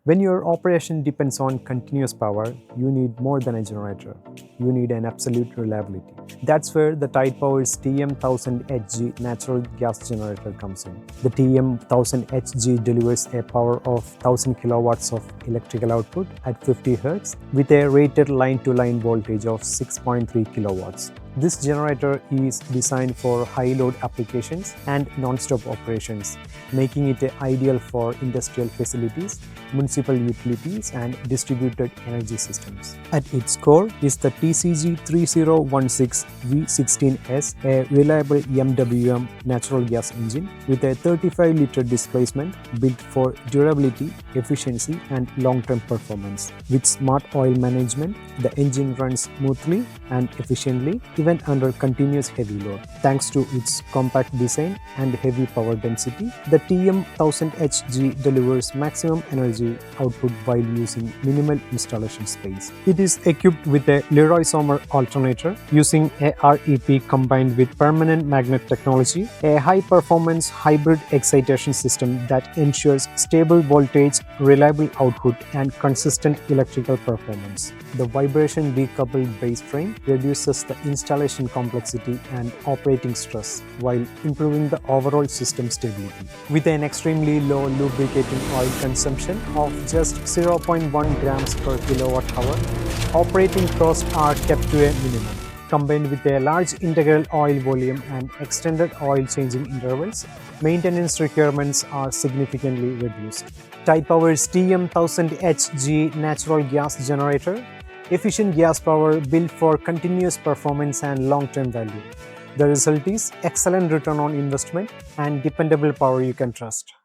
When your operation depends on continuous power, you need more than a generator. You need an absolute reliability. That's where the TidePower's TM1000HG natural gas generator comes in. The TM1000HG delivers a power of 1000 kilowatts of electrical output at 50 Hz with a rated line-to-line voltage of 6.3 kilowatts. This generator is designed for high-load applications and non-stop operations, making it ideal for industrial facilities, municipal utilities, and distributed energy systems. At its core is the TCG 3016V16S, a reliable MWM natural gas engine with a 35-liter displacement built for durability, efficiency, and long-term performance. With smart oil management, the engine runs smoothly and efficiently even under continuous heavy load. Thanks to its compact design and heavy power density, the TM1000HG delivers maximum energy output while using minimal installation space. It is equipped with a Leroy-Somer alternator using a REP combined with permanent magnet technology, a high-performance hybrid excitation system that ensures stable voltage, reliable output, and consistent electrical performance. The vibration decoupled base frame reduces the installation complexity and operating stress while improving the overall system stability. With an extremely low lubricating oil consumption of just 0.1 grams per kilowatt hour, operating costs are kept to a minimum. Combined with a large integral oil volume and extended oil changing intervals, maintenance requirements are significantly reduced. TidePower's TM1000HG natural gas generator, efficient gas power built for continuous performance and long-term value. The result is excellent return on investment and dependable power you can trust.